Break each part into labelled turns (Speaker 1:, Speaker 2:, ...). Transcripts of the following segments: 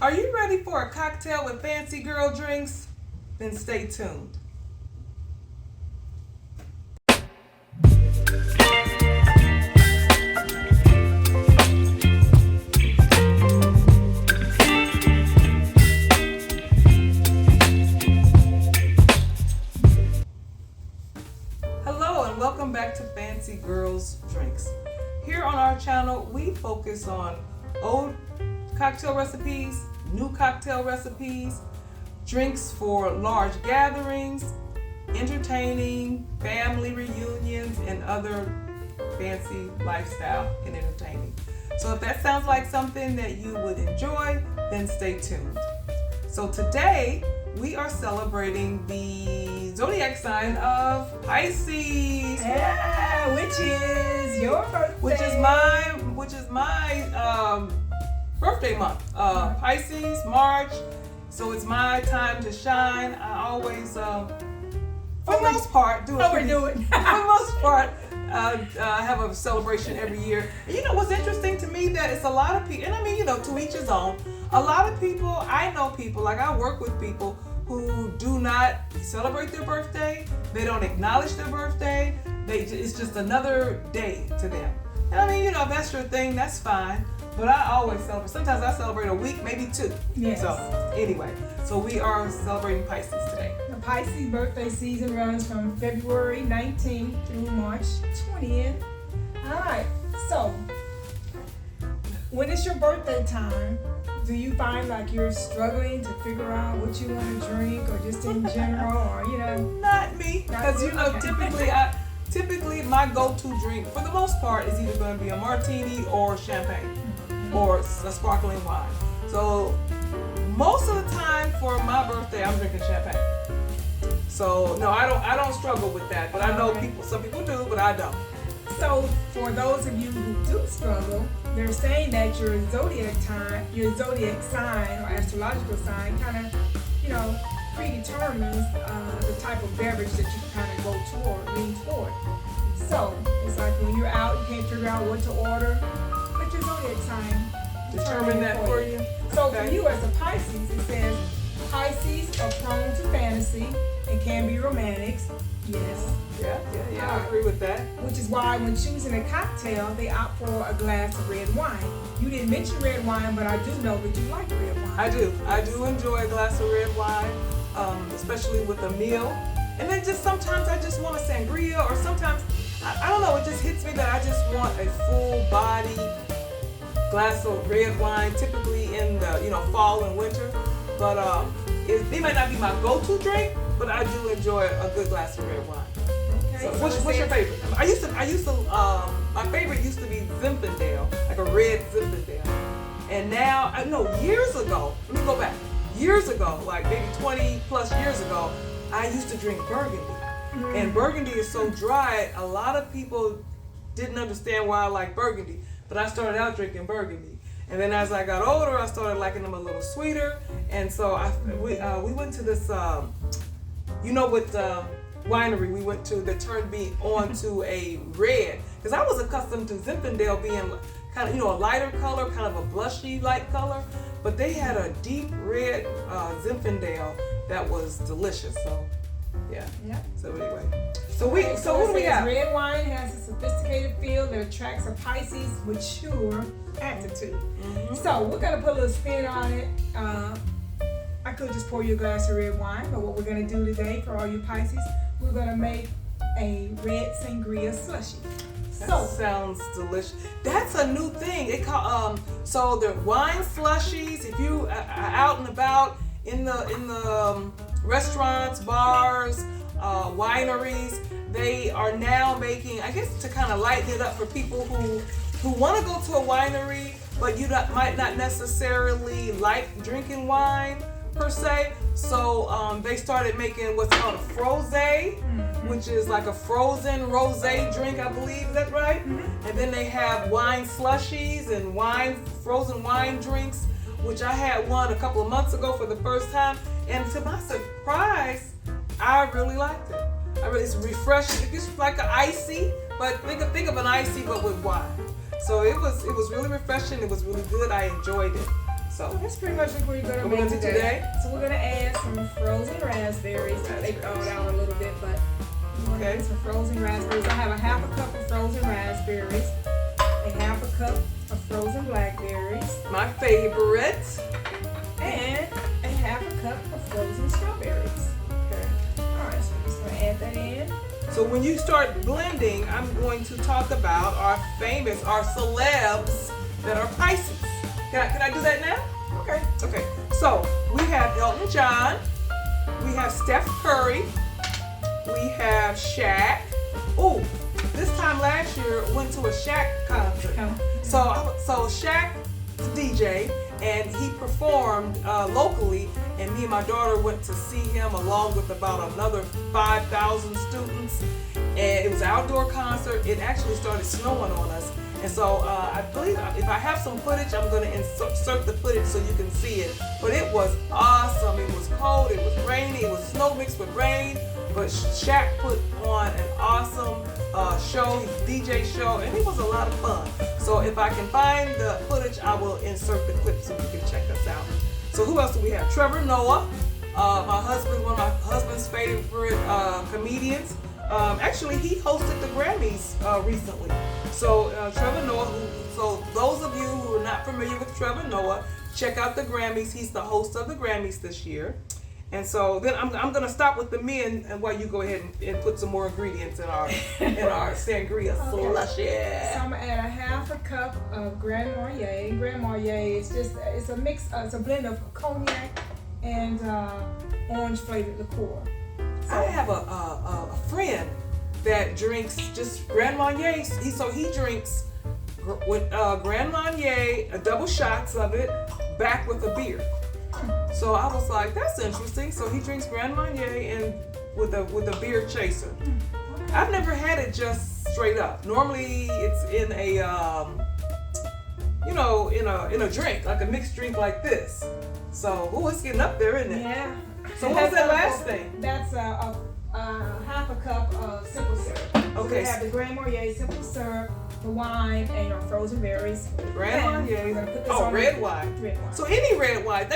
Speaker 1: Are you ready for a cocktail with Fanci Girl Drinks? Then stay tuned. Hello and welcome back to Fanci Girls Drinks. Here on our channel, we focus on old cocktail recipes, new cocktail recipes, drinks for large gatherings, entertaining, family reunions, and other fancy lifestyle and entertaining. So if that sounds like something that you would enjoy, then stay tuned. So today we are celebrating the zodiac sign of Pisces.
Speaker 2: Yeah, which is your birthday.
Speaker 1: Which is my birthday month. Pisces, March. So it's my time to shine. I always, for the most part, do it.
Speaker 2: Overdo it.
Speaker 1: For the most part, I have a celebration every year. And you know what's interesting to me, that it's a lot of people, and I mean, to each his own. A lot of people, I know people, like I work with people who do not celebrate their birthday. They don't acknowledge their birthday. It's just another day to them. And I mean, if that's your thing, that's fine. But I always celebrate. Sometimes I celebrate a week, maybe two.
Speaker 2: Yes.
Speaker 1: So anyway, so we are celebrating Pisces today.
Speaker 2: The Pisces birthday season runs from February 19th through March 20th. All right, so when it's your birthday time, do you find like you're struggling to figure out what you want to drink, or just in general, or
Speaker 1: Not me, because
Speaker 2: Okay.
Speaker 1: typically my go-to drink for the most part is either going to be a martini or champagne or a sparkling wine. So most of the time for my birthday, I'm drinking champagne. So no, I don't struggle with that, but I know some people do, but I don't.
Speaker 2: So for those of you who do struggle, they're saying that your zodiac sign or astrological sign kind of, predetermines the type of beverage that you kind of lean toward. So it's like when you're out, you can't figure out what to order, let your zodiac sign
Speaker 1: Determine that for you.
Speaker 2: So
Speaker 1: Okay.
Speaker 2: for you as a Pisces, it says Pisces are prone to fantasy and can be romantics. Yes.
Speaker 1: Yeah, I agree with that.
Speaker 2: Which is why when choosing a cocktail, they opt for a glass of red wine. You didn't mention red wine, but I do know that you like red wine.
Speaker 1: I do enjoy a glass of red wine, especially with a meal. And then just sometimes I just want a sangria, or sometimes, I don't know, it just hits me that I just want a full body glass of red wine, typically in the fall and winter. But it might not be my go-to drink, but I do enjoy a good glass of red wine.
Speaker 2: Okay.
Speaker 1: So what's your favorite? I used to my favorite used to be Zinfandel, like a red Zinfandel. And now, years ago, let me go back. Years ago, like maybe 20 plus years ago, I used to drink Burgundy. And Burgundy is so dry, a lot of people didn't understand why I like Burgundy. But I started out drinking Burgundy. And then as I got older, I started liking them a little sweeter. And so we went to this, winery we went to that turned me on to a red. Because I was accustomed to Zinfandel being kind of, a lighter color, kind of a blushy light color. But they had a deep red Zinfandel that was delicious. So, yeah. So anyway. So what do we have?
Speaker 2: Red wine has a sophisticated feel that attracts a Pisces' mature attitude.
Speaker 1: Mm-hmm.
Speaker 2: So we're gonna put a little spin on it. I could just pour you a glass of red wine, but what we're gonna do today for all you Pisces, we're gonna make a Red Sangria Slushie.
Speaker 1: That sounds delicious. That's a new thing. So the wine slushies. If you are out and about in the restaurants, bars, wineries, they are now making, I guess, to kind of lighten it up for people who want to go to a winery, but you might not necessarily like drinking wine per se. So they started making what's called a frosé, which is like a frozen rosé drink, I believe. Is that right? And then they have wine slushies and frozen wine drinks, which I had one a couple of months ago for the first time. And to my surprise, I really liked it. It's refreshing. It's like an icy, but think of an icy but with wine. So it was really refreshing. It was really good. I enjoyed it. So
Speaker 2: that's pretty much what we're gonna
Speaker 1: we're
Speaker 2: make
Speaker 1: gonna do
Speaker 2: today.
Speaker 1: today.
Speaker 2: So we're gonna add some frozen raspberries. They thawed out a little bit, but we're gonna add some frozen raspberries. I have a half a cup of frozen raspberries, a half a cup of frozen blackberries,
Speaker 1: my favorite,
Speaker 2: and a half a cup of frozen strawberries.
Speaker 1: okay.
Speaker 2: All right, so we're just gonna add that in.
Speaker 1: So when you start blending, I'm going to talk about our celebs that are Pisces. Can I do that now?
Speaker 2: Okay.
Speaker 1: Okay. So we have Elton John, we have Steph Curry, we have Shaq. Oh, this time last year went to a Shaq concert. So Shaq DJ, and he performed locally, and me and my daughter went to see him along with about another 5,000 students, and it was an outdoor concert. It actually started snowing on us, and so I believe if I have some footage, I'm going to insert the footage so you can see it. But it was awesome. It was cold, it was rainy, it was snow mixed with rain, but Shaq put on an awesome show, his DJ show, and it was a lot of fun. So if I can find the footage, I will insert the clip so you can check us out. So who else do we have? Trevor Noah, one of my husband's favorite comedians. Actually, he hosted the Grammys recently. So Trevor Noah, so those of you who are not familiar with Trevor Noah, check out the Grammys. He's the host of the Grammys this year. And so then I'm gonna stop with the men, and while you go ahead and put some more ingredients in our sangria slushie.
Speaker 2: So I'm gonna add a half a cup of Grand Marnier. Grand Marnier is it's a mix. It's a blend of cognac and orange flavored liqueur. So,
Speaker 1: I have a friend that drinks just Grand Marnier. He drinks with Grand Marnier, double shots of it, back with a beer. So I was like, that's interesting. So he drinks Grand Marnier and with a beer chaser. I've never had it just straight up. Normally it's in a in a drink, like a mixed drink like this. So it's getting up there, isn't it?
Speaker 2: Yeah.
Speaker 1: So what was that last thing?
Speaker 2: That's a half a cup of simple syrup.
Speaker 1: Okay.
Speaker 2: So we have the Grand Marnier simple syrup, the wine, and your frozen berries.
Speaker 1: Grand Marnier. Red wine.
Speaker 2: Red wine.
Speaker 1: So any red wine,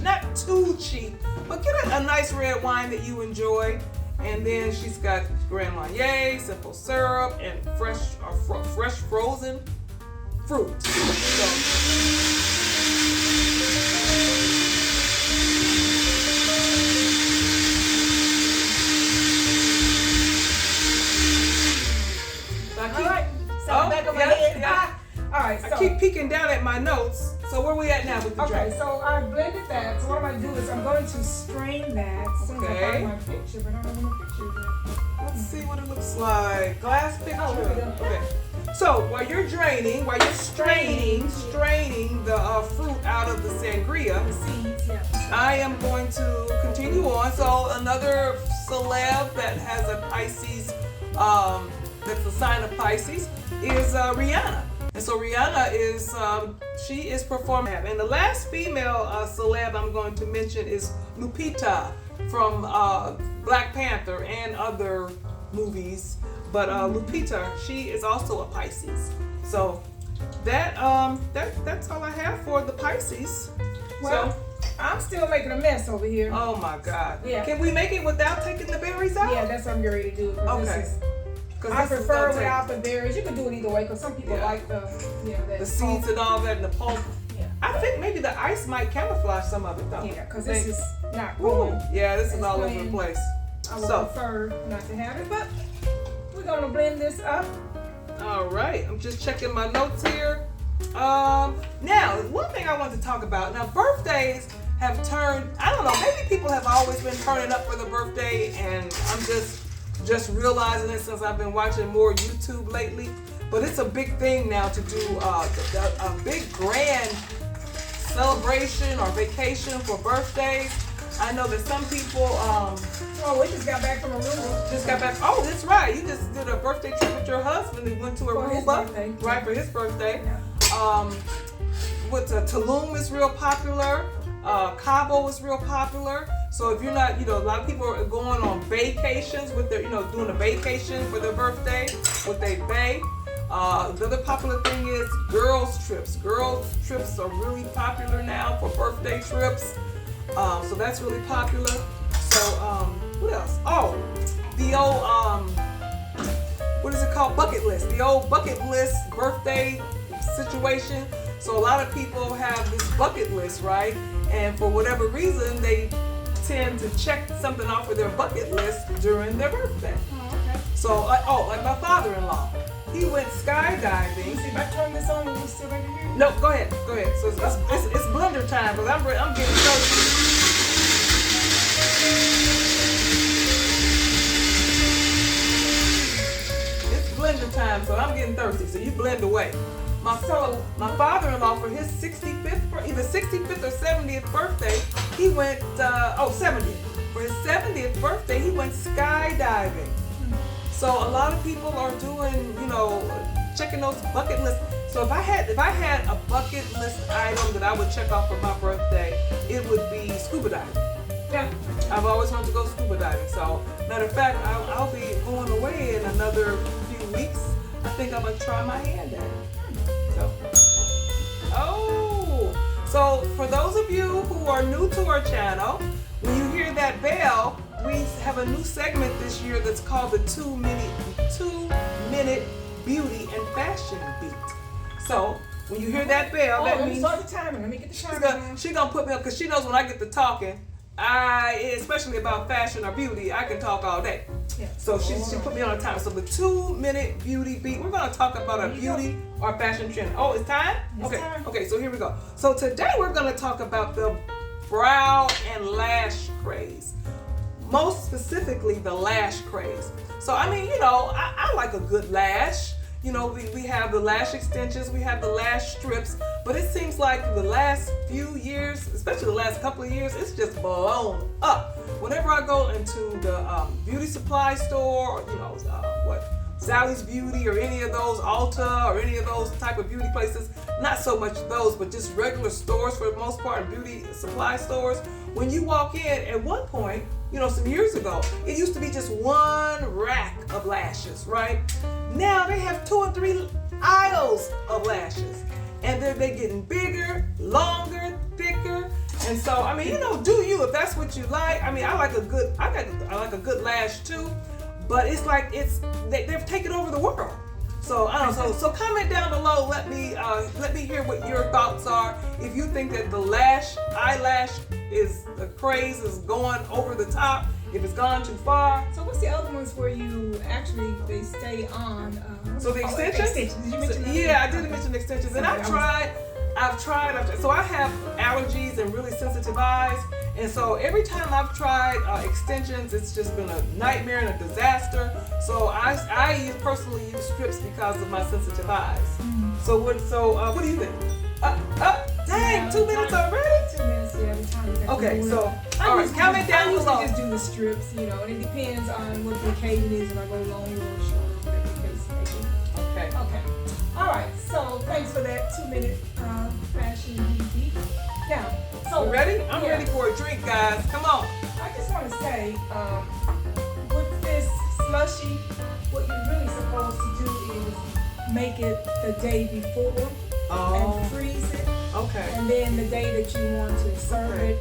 Speaker 1: not too cheap, but get a nice red wine that you enjoy. And then she's got Grand Marnier, simple syrup, and fresh frozen fruit. So,
Speaker 2: All right, so
Speaker 1: I keep peeking down at my notes. So where we at now with the drink?
Speaker 2: Okay, so I blended that. So what I'm going to do is I'm going to strain that. As soon as I find my picture, but I don't have my picture yet.
Speaker 1: Let's see what it looks like. Glass picture.
Speaker 2: Oh, here we go.
Speaker 1: Okay. So while you're straining the fruit out of the sangria,
Speaker 2: The seeds, yeah.
Speaker 1: I am going to continue on. So another celeb that has a Pisces, that's a sign of Pisces, is Rihanna. And so Rihanna she is performing. And the last female celeb I'm going to mention is Lupita from Black Panther and other movies. But Lupita, she is also a Pisces. So that's all I have for the Pisces.
Speaker 2: Well, I'm still making a mess over here.
Speaker 1: Oh my God.
Speaker 2: Yeah.
Speaker 1: Can we make it without taking the berries out?
Speaker 2: Yeah, that's what I'm ready to do.
Speaker 1: Okay.
Speaker 2: I prefer without the berries. You can do it either way because some people like the
Speaker 1: seeds and all that and the pulp.
Speaker 2: Yeah.
Speaker 1: I think maybe the ice might camouflage some of it though.
Speaker 2: Yeah, because this is not going.
Speaker 1: Yeah, this is
Speaker 2: It's
Speaker 1: all
Speaker 2: plain.
Speaker 1: over the place.
Speaker 2: I would prefer not to have it, but we're gonna blend this up.
Speaker 1: All right, I'm just checking my notes here. Now, one thing I want to talk about. Now, birthdays have turned, I don't know, maybe people have always been turning up for the birthday, and I'm just realizing it since I've been watching more YouTube lately. But it's a big thing now to do a big grand celebration or vacation for birthdays. I know that some people,
Speaker 2: we just got back from Aruba.
Speaker 1: Just got back. Oh, that's right. You just did a birthday trip with your husband. He went to Aruba, right, for his birthday.
Speaker 2: Yeah.
Speaker 1: Tulum is real popular. Cabo is real popular. So if you're not, a lot of people are going on vacations with their, doing a vacation for their birthday with their bae. The other popular thing is girls trips. Girls trips are really popular now for birthday trips. So that's really popular. So what else? Oh, the old what is it called? Bucket list. The old bucket list birthday situation. So a lot of people have this bucket list, right? And for whatever reason, they tend to check something off of their bucket list during their birthday.
Speaker 2: Oh, okay.
Speaker 1: So, like my father-in-law, he went skydiving.
Speaker 2: See if I turn this on, will we still right here?
Speaker 1: No, go ahead. So it's blender time because I'm getting thirsty. It's blender time, so I'm getting thirsty. So you blend away. My father-in-law for his 65th, either 65th or 70th birthday, he went 70th. For his 70th birthday, he went skydiving. So a lot of people are doing, checking those bucket lists. So if I had a bucket list item that I would check off for my birthday, it would be scuba diving. Yeah, I've always wanted to go scuba diving. So matter of fact, I'll be going away in another few weeks. I think I'm gonna try my hand at it. So for those of you who are new to our channel, when you hear that bell, we have a new segment this year that's called the 2-minute beauty and fashion beat. So when you hear that bell, that means
Speaker 2: start the timer. Let me get the timer.
Speaker 1: She's gonna put me up because she knows when I get to talking, especially about fashion or beauty, I can talk all day. Yeah. So she put me on a timer. So the 2-minute beauty beat. We're gonna talk about a beauty or fashion trend. Oh, it's time? Okay, so here we go. So today we're gonna talk about the brow and lash craze. Most specifically the lash craze. So I mean, I like a good lash. We have the lash extensions, we have the lash strips, but it seems like the last few years, especially the last couple of years, it's just blown up. Whenever I go into the beauty supply store, or, Sally's Beauty or any of those, Ulta or any of those type of beauty places, not so much those, but just regular stores for the most part, beauty supply stores, when you walk in, at one point, some years ago, it used to be just one rack of lashes, right? Now they have 2 or 3 aisles of lashes, and they're getting bigger, longer, thicker. And so, I mean, do you, if that's what you like. I mean, I like a good lash too, but it's like they've taken over the world. So I don't know. So comment down below. Let me hear what your thoughts are. If you think that the eyelash the craze is going over the top, if it's gone too far.
Speaker 2: So what's the other ones where they stay on?
Speaker 1: So the extensions?
Speaker 2: Did you mention that?
Speaker 1: Yeah, I did mention extensions, and I've tried. So I have allergies and really sensitive eyes, and so every time I've tried extensions, it's just been a nightmare and a disaster. So I personally use strips because of my sensitive eyes. Mm-hmm. So what do you think? Dang, 2 minutes already?
Speaker 2: 2 minutes, yeah. The time.
Speaker 1: Okay, so all right, comment down below.
Speaker 2: I just do the strips, and it depends on what the occasion is. If I go longer or shorter, whatever the case may be.
Speaker 1: Okay.
Speaker 2: All right. So thanks for that 2-minute fashion beauty. Now, so
Speaker 1: you ready? I'm ready for a drink, guys. Come on.
Speaker 2: I just want to say, with this slushie, what you're really supposed to do is make it the day before and freeze it.
Speaker 1: Okay.
Speaker 2: And then the day that you want to serve it,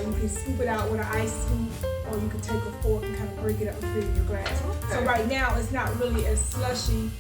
Speaker 2: you can scoop it out with an ice scoop, or you can take a fork and kind of break it up and fit in your glass. Okay. So right now, it's not really as slushy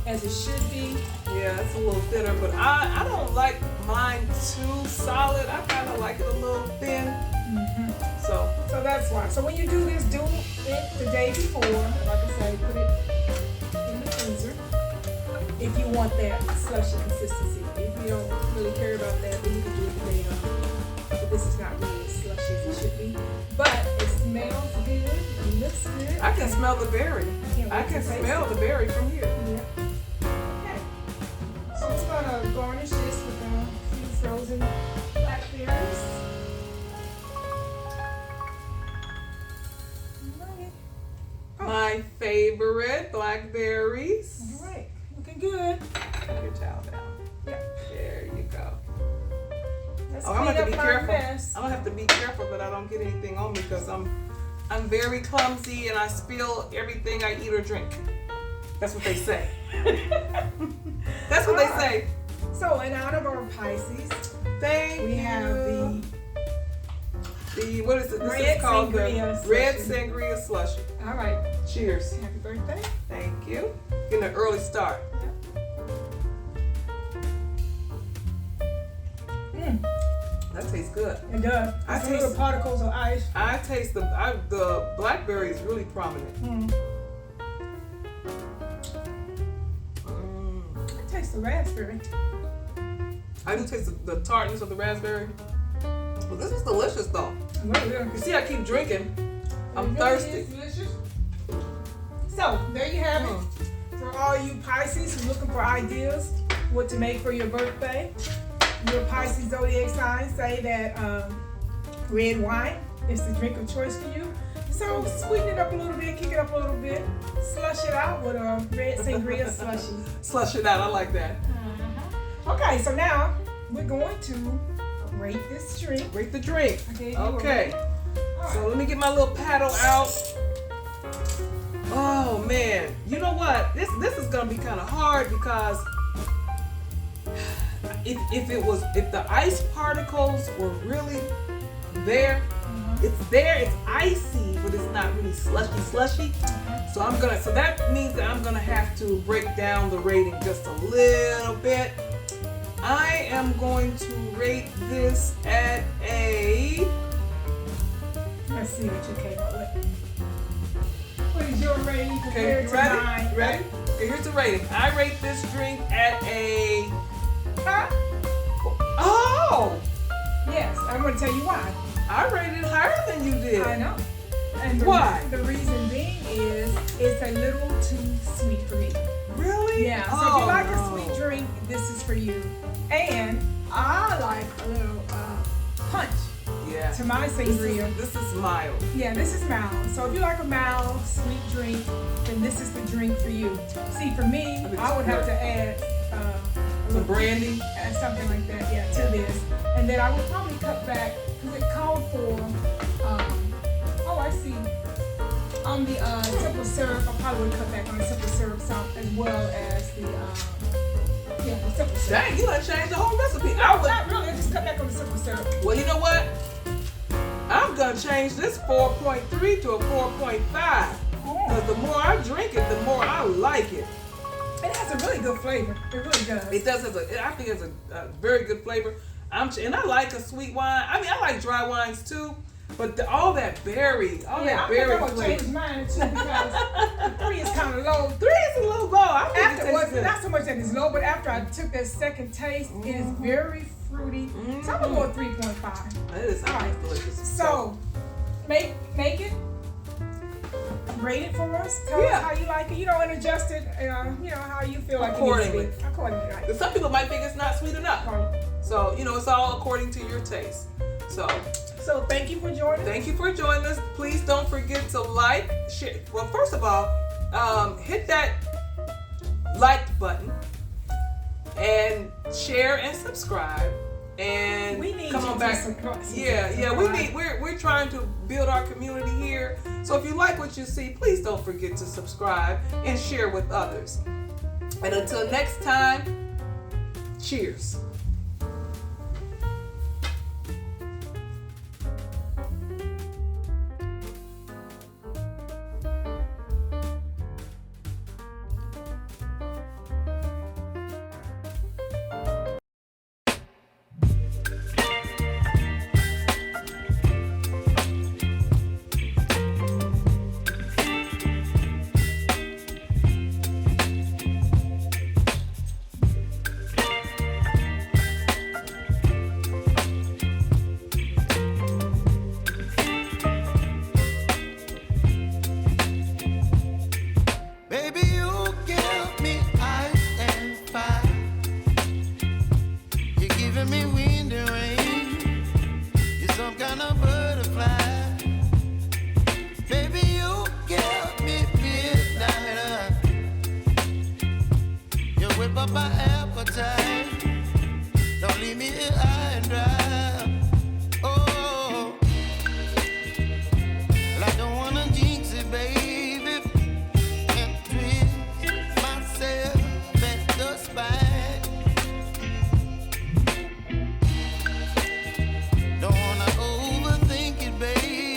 Speaker 2: as it should be.
Speaker 1: Yeah, it's a little thinner, but I don't like mine too solid. I kind of like it a little thin. Mm-hmm. So
Speaker 2: that's why. So when you do this, do it the day before. Like I say, put it in the freezer if you want that slushy consistency. If you don't really care about that, then you can do it the day of. But this is not really as slushy as it should be. But it smells good. It looks good.
Speaker 1: I can smell the berry. I can smell the berry from here.
Speaker 2: Yeah. Okay. So we're gonna garnish this with a few frozen blackberries.
Speaker 1: My favorite blackberries.
Speaker 2: All right, looking good.
Speaker 1: Put your towel down.
Speaker 2: Yep.
Speaker 1: There you go.
Speaker 2: Let's
Speaker 1: I'm gonna have to be careful.
Speaker 2: Mess.
Speaker 1: I'm gonna have to be careful that I don't get anything on me because I'm very clumsy and I spill everything I eat or drink. That's what they say. That's what they say.
Speaker 2: So in honor of our Pisces, we have
Speaker 1: the what is it? This
Speaker 2: Red
Speaker 1: is called the
Speaker 2: Sangria
Speaker 1: Red
Speaker 2: Slushie.
Speaker 1: Sangria Slushie.
Speaker 2: All right.
Speaker 1: Cheers.
Speaker 2: Happy birthday.
Speaker 1: Thank you. Getting an early start. That tastes good.
Speaker 2: It does.
Speaker 1: I
Speaker 2: It's
Speaker 1: taste-
Speaker 2: little particles of ice.
Speaker 1: I taste the blackberry is really prominent.
Speaker 2: I taste the raspberry.
Speaker 1: I do taste the tartness of the raspberry. Well, this is delicious though. You see, I keep drinking. I'm thirsty.
Speaker 2: So there you have it. For all you Pisces who are looking for ideas what to make for your birthday, your Pisces zodiac sign say that red wine is the drink of choice for you. So sweeten it up a little bit, kick it up a little bit, slush it out with a red sangria slushie.
Speaker 1: Slush it out. I like that.
Speaker 2: Okay, so now we're going to rate this drink.
Speaker 1: Rate the drink.
Speaker 2: Okay.
Speaker 1: Okay. So let me get my little paddle out. Oh man, you know what? This is gonna be kind of hard because if the ice particles were really there, it's icy, but it's not really slushy. So that means that I'm gonna have to break down the rating just a little bit. I am going to rate this at a.
Speaker 2: Let's see what you came up with. What is your rating
Speaker 1: Okay,
Speaker 2: compared
Speaker 1: you
Speaker 2: to
Speaker 1: ready?
Speaker 2: mine?
Speaker 1: You ready? Okay, here's the rating. I rate this drink at a. Oh!
Speaker 2: Yes, I'm going to tell you why.
Speaker 1: I rated it higher than you did.
Speaker 2: I know. And
Speaker 1: Why?
Speaker 2: The reason being is it's a little too sweet for me.
Speaker 1: Really?
Speaker 2: Yeah. So if you like a sweet drink, this is for you. And I like a little punch
Speaker 1: Yeah.
Speaker 2: to my sangria.
Speaker 1: This is mild.
Speaker 2: Yeah, this is mild. So if you like a mild, sweet drink, then this is the drink for you. See, for me, I would have to add
Speaker 1: Some brandy.
Speaker 2: something like that, yeah, to this. And then I would probably cut back, because it called for, I see. On the simple syrup, I probably would cut back on the simple syrup some, as well as the simple syrup.
Speaker 1: Dang, you done changed the whole recipe.
Speaker 2: No, not really, I just cut back on the simple syrup.
Speaker 1: Well, you know what? I'm gonna change this 4.3 to a 4.5. Because the more I drink it, the more I like it.
Speaker 2: It has a really good flavor. It really does.
Speaker 1: It does I think it's a very good flavor. And I like a sweet wine. I mean, I like dry wines too. But all that berry
Speaker 2: I'm
Speaker 1: flavor.
Speaker 2: gonna change mine too because 3 is kind of low.
Speaker 1: 3 is a little low. I think it
Speaker 2: Afterwards,
Speaker 1: tastes good.
Speaker 2: not so much that it's low, but after I took that second taste, it is very fruity. So I'm gonna go with 3.5.
Speaker 1: It is delicious.
Speaker 2: So make it. Rate it for us. Tell us how you like it. And adjust it. How you feel like
Speaker 1: accordingly.
Speaker 2: It needs to be. Accordingly, right?
Speaker 1: But some people might think it's not sweet enough. So it's all according to your taste.
Speaker 2: So thank you for joining us.
Speaker 1: Thank you for joining us. Please don't forget to like, share. Well, first of all, hit that like button and share and subscribe. And
Speaker 2: we need
Speaker 1: come on back. We're trying to build our community here. So if you like what you see, please don't forget to subscribe and share with others. And until next time, cheers.
Speaker 3: My appetite.